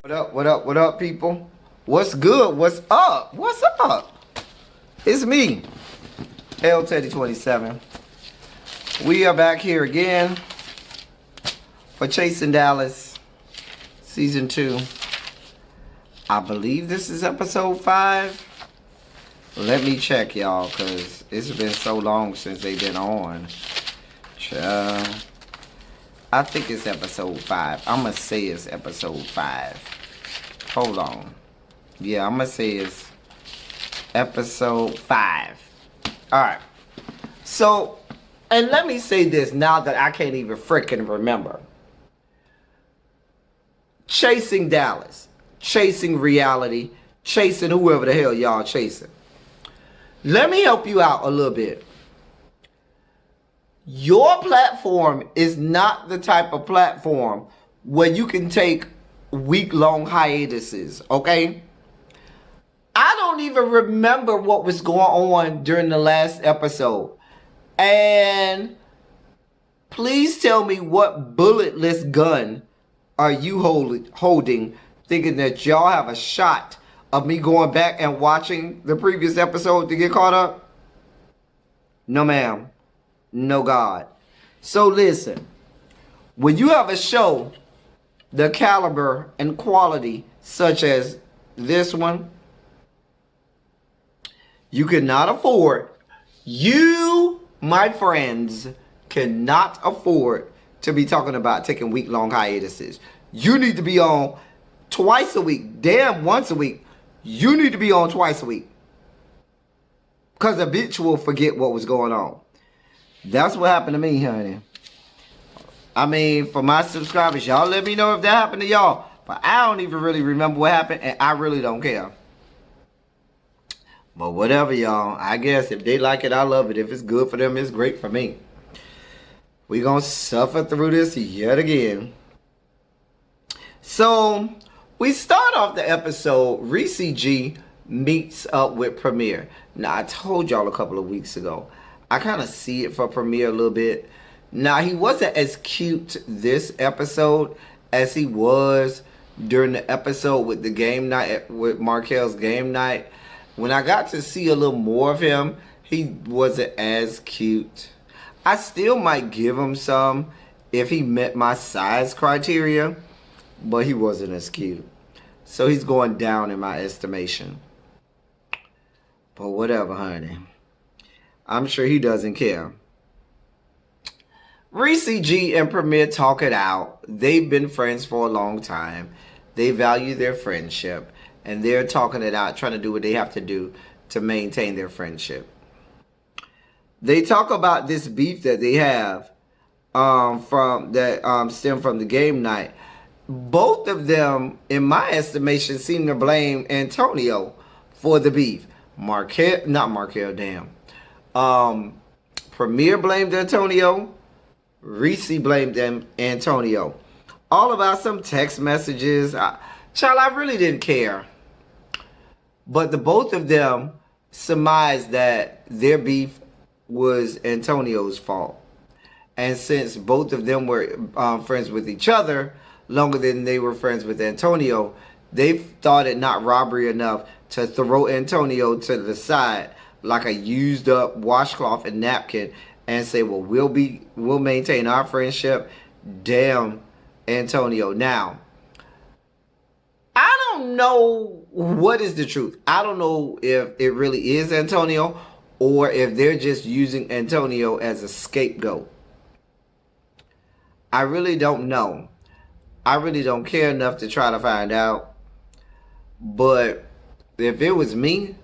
What up, people? What's good? What's up? What's up? It's me, L Teddy 27. We are back here again for Chasing Dallas Season 2. I believe this is episode 5. Let me check, y'all, because it's been so long since they've been on. I think it's episode 5. I'm going to say it's episode 5. Hold on. Yeah, I'm going to say it's episode 5. Alright. So, and let me say this now that I can't even freaking remember. Chasing Dallas. Chasing reality. Chasing whoever the hell y'all chasing. Let me help you out a little bit. Your platform is not the type of platform where you can take week-long hiatuses, okay? I don't even remember what was going on during the last episode. And please tell me what bulletless gun are you holding, thinking that y'all have a shot of me going back and watching the previous episode to get caught up? No, ma'am. No, God. So listen, when you have a show the caliber and quality such as this one, you cannot afford, you, my friends, cannot afford to be talking about taking week-long hiatuses. You need to be on twice a week, damn once a week. You need to be on twice a week. Because a bitch will forget what was going on. That's what happened to me, honey. I mean, for my subscribers, y'all let me know if that happened to y'all. But I don't even really remember what happened, and I really don't care. But whatever, y'all. I guess if they like it, I love it. If it's good for them, it's great for me. We're going to suffer through this yet again. So, we start off the episode, Ricci G meets up with Premier. Now, I told y'all a couple of weeks ago, I kind of see it for Premier a little bit. Now, he wasn't as cute this episode as he was during the episode with the game night, with Markel's game night. When I got to see a little more of him, he wasn't as cute. I still might give him some if he met my size criteria, but he wasn't as cute. So he's going down in my estimation. But whatever, honey. I'm sure he doesn't care. Ricci G and Premier talk it out. They've been friends for a long time. They value their friendship. And they're talking it out, trying to do what they have to do to maintain their friendship. They talk about this beef that they have stem from the game night. Both of them, in my estimation, seem to blame Antonio for the beef. Premier blamed Antonio. Ricci blamed Antonio. All about some text messages. Child, I really didn't care. But the both of them surmised that their beef was Antonio's fault. And since both of them were friends with each other longer than they were friends with Antonio, they thought it not robbery enough to throw Antonio to the side like a used up washcloth and napkin and say, well, we'll maintain our friendship. Damn Antonio. Now, I don't know what is the truth. I don't know if it really is Antonio or if they're just using Antonio as a scapegoat. I really don't know. I really don't care enough to try to find out. But if it was me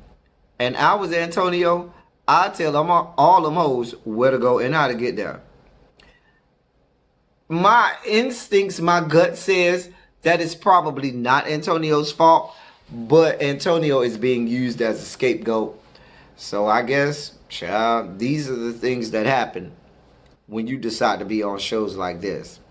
and I was Antonio, I'd tell them all them hoes where to go and how to get there. My instincts, my gut says that it's probably not Antonio's fault, but Antonio is being used as a scapegoat. So I guess, child, these are the things that happen when you decide to be on shows like this.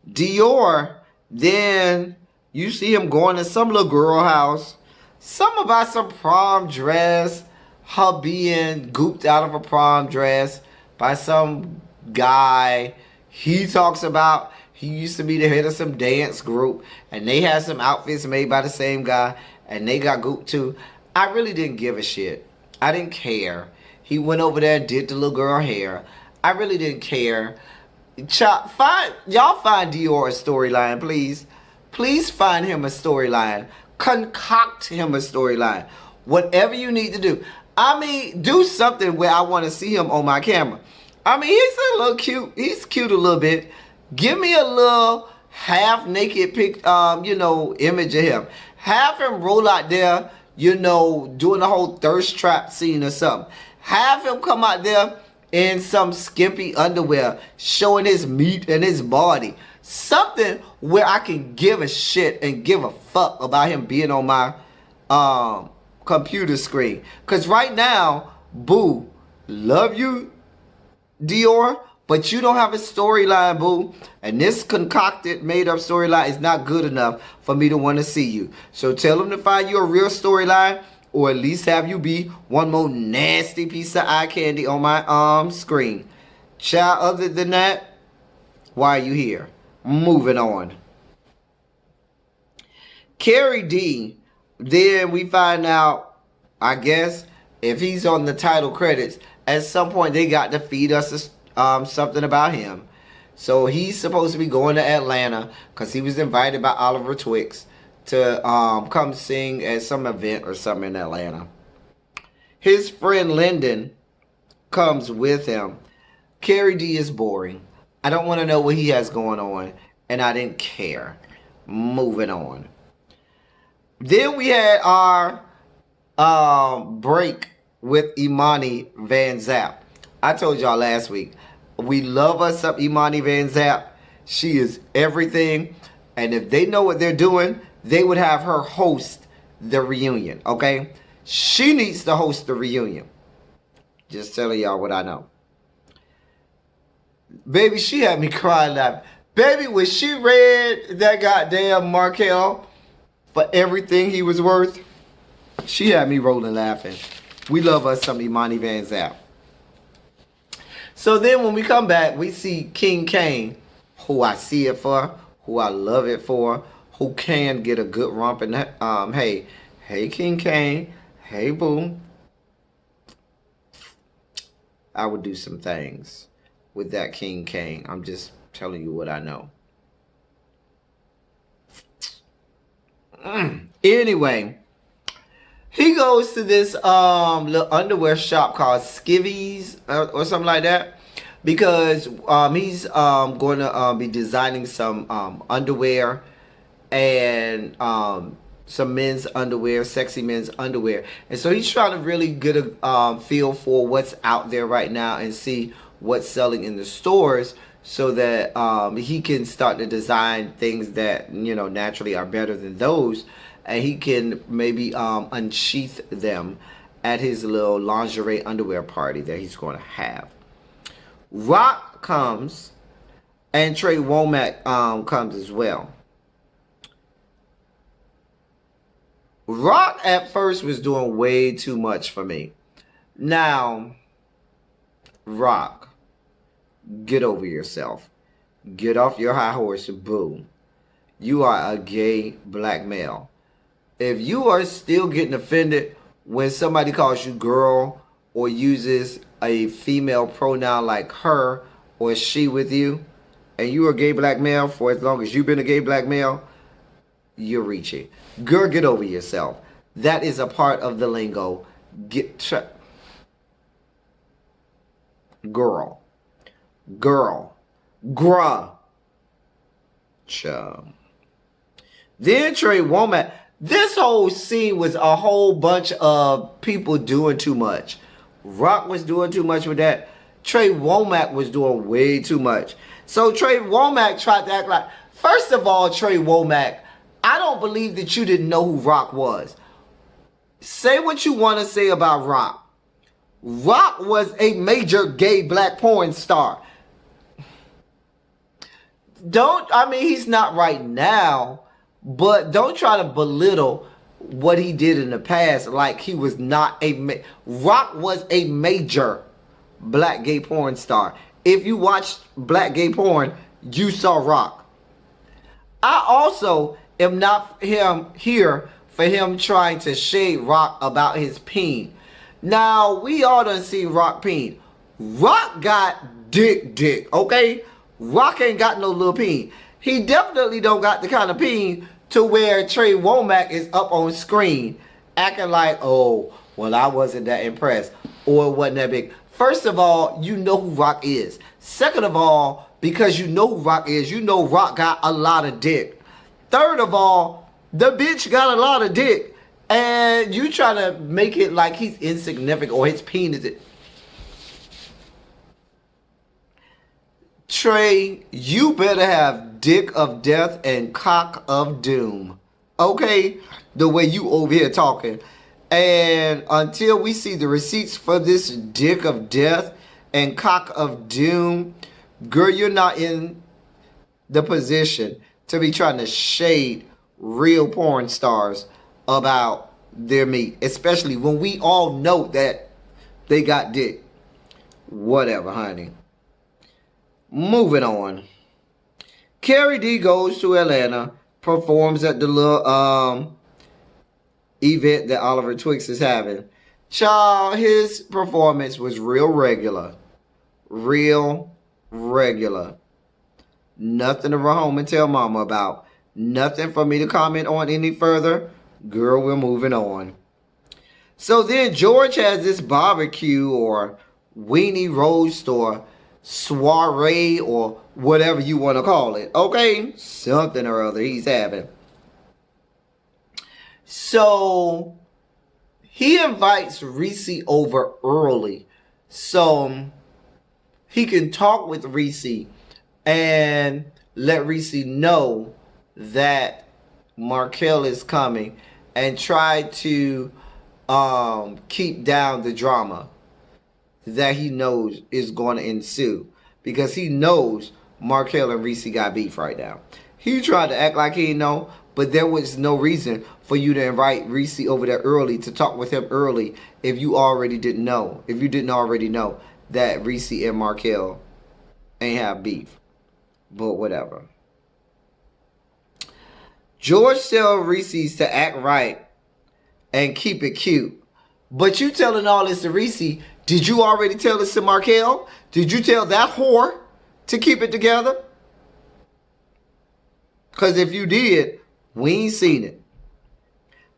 Dior, then you see him going to some little girl house. Something about some prom dress. Her being gooped out of a prom dress by some guy. He talks about He used to be the head of some dance group, and they had some outfits made by the same guy, and they got gooped too. I really didn't give a shit. I didn't care. He went over there and did the little girl hair. I really didn't care. Y'all find Dior a storyline, please. Please find him a storyline. Concoct him a storyline. Whatever you need to do. I mean, do something where I want to see him on my camera. I mean, he's a little cute. He's cute a little bit. Give me a little half naked image of him. Have him roll out there, doing the whole thirst trap scene or something. Have him come out there in some skimpy underwear, showing his meat and his body. Something where I can give a shit and give a fuck about him being on my computer screen. Because right now, boo, love you, Dior, but you don't have a storyline, boo. And this concocted, made-up storyline is not good enough for me to want to see you. So tell them to find you a real storyline, or at least have you be one more nasty piece of eye candy on my screen. Child, other than that, why are you here? Moving on. CariDee, then we find out, I guess, if he's on the title credits, at some point they got to feed us something about him. So he's supposed to be going to Atlanta because he was invited by Oliver Twix to come sing at some event or something in Atlanta. His friend Lyndon comes with him. CariDee is boring. I don't want to know what he has going on, and I didn't care. Moving on. Then we had our break with Imani Van Zap. I told y'all last week, we love us up Imani Van Zap. She is everything, and if they know what they're doing, they would have her host the reunion, okay? She needs to host the reunion. Just telling y'all what I know. Baby, she had me crying laughing. Baby, when she read that goddamn Markel for everything he was worth, she had me rolling laughing. We love us some Imani Van Zap. So then when we come back, we see King Kane, who I see it for, who I love it for, who can get a good romp in that. Hey, King Kane. Hey, boo. I would do some things with that King Kane. I'm just telling you what I know. Anyway, he goes to this little underwear shop called Skivvies or something like that, because he's going to be designing some underwear and some men's underwear, sexy men's underwear. And so he's trying to really get a feel for what's out there right now and see what's selling in the stores, so that he can start to design things that, naturally are better than those, and he can maybe unsheath them at his little lingerie underwear party that he's going to have. Rock comes, and Trey Womack comes as well. Rock at first was doing way too much for me. Now, Rock, get over yourself. Get off your high horse, boo. You are a gay black male. If you are still getting offended when somebody calls you girl or uses a female pronoun like her or she with you, and you are a gay black male for as long as you've been a gay black male, you're reaching. Girl, get over yourself. That is a part of the lingo. Girl. Gruh. Chum. Then Trey Womack. This whole scene was a whole bunch of people doing too much. Rock was doing too much with that. Trey Womack was doing way too much. So Trey Womack tried to act like... First of all, Trey Womack, I don't believe that you didn't know who Rock was. Say what you want to say about Rock. Rock was a major gay black porn star. He's not right now, but don't try to belittle what he did in the past like he was not Rock was a major black gay porn star. If you watched black gay porn, you saw Rock. I also am not here for him trying to shade Rock about his peen. Now, we all done seen Rock peen. Rock got dick, okay? Rock ain't got no little peen. He definitely don't got the kind of peen to where Trey Womack is up on screen acting like, oh, well, I wasn't that impressed or it wasn't that big. First of all, you know who Rock is. Second of all, because you know who Rock is, you know Rock got a lot of dick. Third of all, the bitch got a lot of dick. And you trying to make it like he's insignificant or his penis is... Trey, you better have dick of death and cock of doom. Okay? The way you over here talking. And until we see the receipts for this dick of death and cock of doom, girl, you're not in the position to be trying to shade real porn stars about their meat. Especially when we all know that they got dick. Whatever, honey. Moving on. CariDee goes to Atlanta, performs at the little event that Oliver Twix is having. Child, his performance was real regular. Real regular. Nothing to run home and tell mama about. Nothing for me to comment on any further. Girl, we're moving on. So then George has this barbecue or weenie roast or soiree or whatever you want to call it. Okay? Something or other he's having. So he invites Ricci over early so he can talk with Ricci and let Ricci know that Markel is coming and try to keep down the drama that he knows is going to ensue. Because he knows Markel and Ricci got beef right now. He tried to act like he didn't know, but there was no reason for you to invite Ricci over there early to talk with him early if you already didn't know. If you didn't already know that Ricci and Markel ain't have beef. But whatever. George tells Ricci to act right and keep it cute. But you telling all this to Ricci. Did you already tell this to Markel? Did you tell that whore to keep it together? Because if you did, we ain't seen it.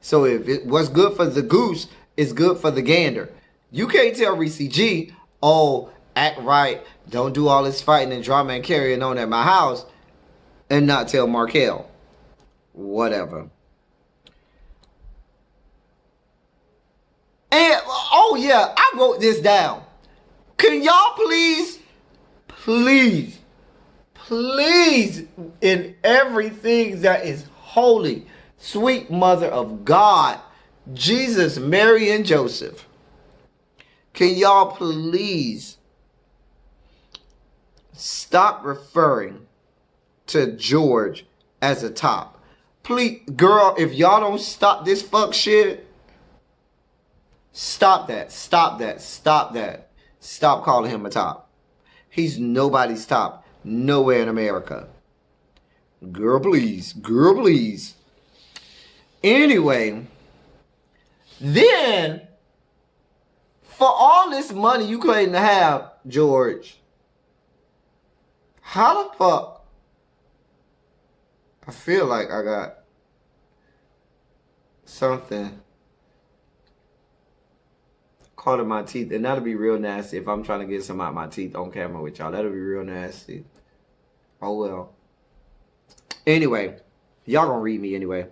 So if it what's good for the goose is good for the gander. You can't tell Ricci G, oh, act right, don't do all this fighting and drama and carrying on at my house, and not tell Markel. Whatever. And, oh yeah, I wrote this down. Can y'all please, in everything that is holy, sweet mother of God, Jesus, Mary, and Joseph, can y'all please stop referring to George as a top? Please, girl, if y'all don't stop this fuck shit, stop that. Stop that. Stop that. Stop calling him a top. He's nobody's top. Nowhere in America. Girl, please. Girl, please. Anyway. Then, for all this money you claim to have, George, how the fuck? I feel like I got something caught in my teeth, and that'll be real nasty if I'm trying to get some out my teeth on camera with y'all. That'll be real nasty. Oh well. Anyway, y'all gonna read me anyway.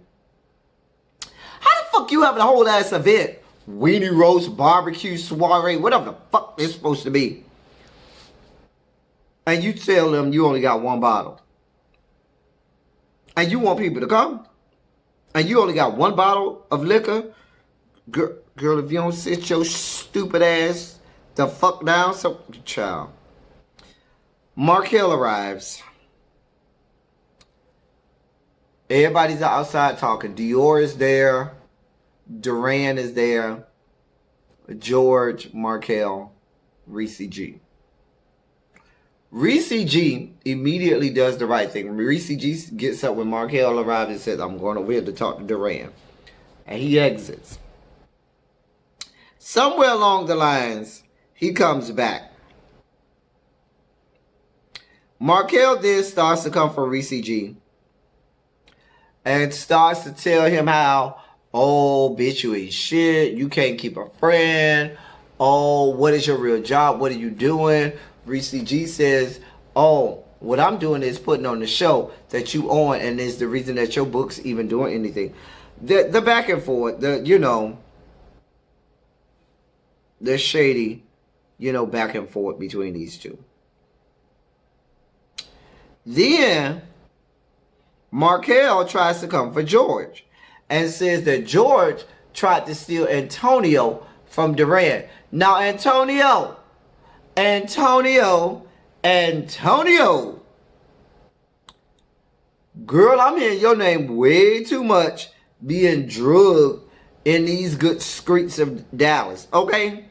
How the fuck you having a whole ass event? Weenie roast, barbecue, soiree, whatever the fuck it's supposed to be. And you tell them you only got one bottle. And you want people to come? And you only got one bottle of liquor? Girl, if you don't sit your stupid ass the fuck down, so child. Markel arrives. Everybody's outside talking. Dior is there. Duran is there. George, Markel, Ricci G. Ricci G immediately does the right thing. Ricci G gets up when Markel arrives and says, I'm going over here to talk to Duran. And he exits. Somewhere along the lines, he comes back. Markel then starts to come for Ricci G and starts to tell him how, oh, bitch, you ain't shit. You can't keep a friend. Oh, what is your real job? What are you doing? Ricci G says, oh, what I'm doing is putting on the show that you on, and is the reason that your book's even doing anything. The back and forth, the shady, back and forth between these two. Then Markel tries to come for George and says that George tried to steal Antonio from Duran. Now, Antonio, girl, I'm hearing your name way too much being drugged in these good streets of Dallas, okay?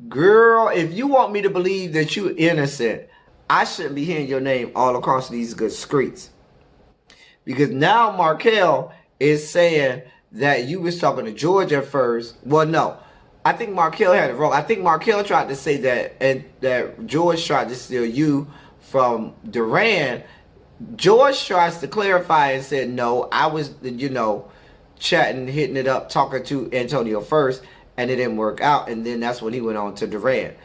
Girl, if you want me to believe that you're innocent, I shouldn't be hearing your name all across these good streets. Because now Markel is saying that you was talking to George at first. Well, no. I think Markel had it wrong. I think Markel tried to say that George tried to steal you from Duran. George tries to clarify and said, no, I was, chatting, hitting it up, talking to Antonio first, and it didn't work out. And then that's when he went on to Duran.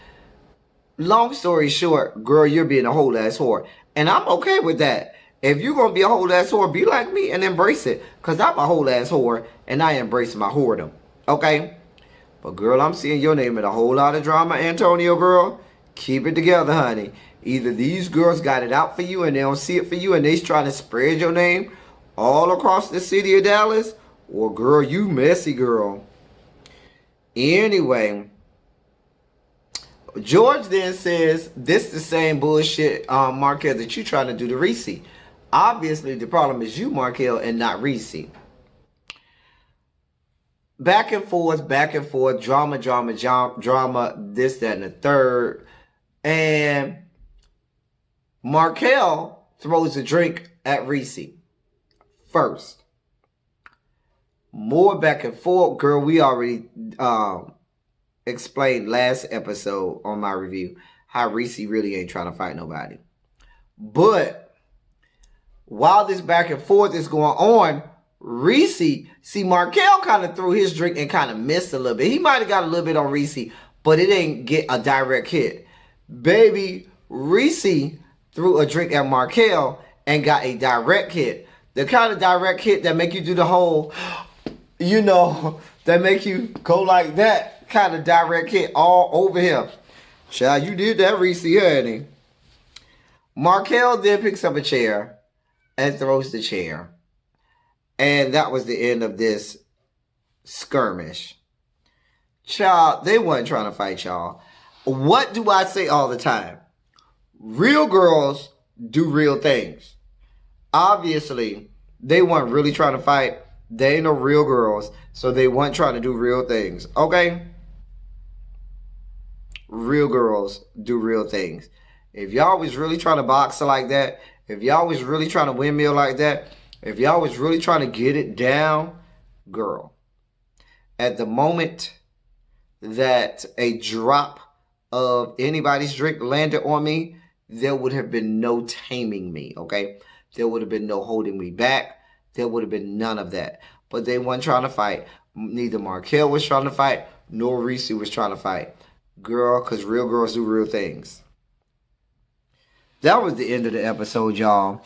Long story short, girl, you're being a whole ass whore. And I'm okay with that. If you're going to be a whole ass whore, be like me and embrace it. Because I'm a whole ass whore, and I embrace my whoredom. Okay? But girl, I'm seeing your name in a whole lot of drama, Antonio, girl. Keep it together, honey. Either these girls got it out for you and they don't see it for you and they trying to spread your name all across the city of Dallas, or girl, you messy girl. Anyway, George then says, this the same bullshit, Markel, that you trying to do to Ricci. Obviously, the problem is you, Markel, and not Ricci. Back and forth, drama, this, that, and the third. And Markel throws a drink at Ricci first. More back and forth. Girl, we already explained last episode on my review how Ricci really ain't trying to fight nobody. But while this back and forth is going on, Ricci, see, Markel kind of threw his drink and kind of missed a little bit. He might have got a little bit on Ricci, but it didn't get a direct hit. Baby, Ricci threw a drink at Markel and got a direct hit. The kind of direct hit that make you do the whole, that make you go like that kind of direct hit all over him. Child, you did that, Ricci, honey. Markel then picks up a chair and throws the chair. And that was the end of this skirmish. Child, they wasn't trying to fight y'all. What do I say all the time? Real girls do real things. Obviously, they weren't really trying to fight. They ain't no real girls, so they weren't trying to do real things. Okay? Real girls do real things. If y'all was really trying to box like that, if y'all was really trying to windmill like that, if y'all was really trying to get it down, girl, at the moment that a drop of anybody's drink landed on me, there would have been no taming me, okay? There would have been no holding me back. There would have been none of that. But they weren't trying to fight. Neither Markel was trying to fight, nor Ricci was trying to fight. Girl, because real girls do real things. That was the end of the episode, y'all.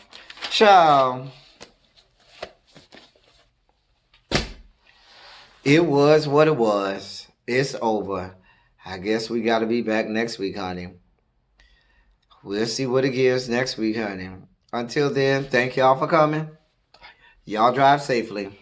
Ciao. It was what it was. It's over. I guess we got to be back next week, honey. We'll see what it gives next week, honey. Until then, thank y'all for coming. Y'all drive safely.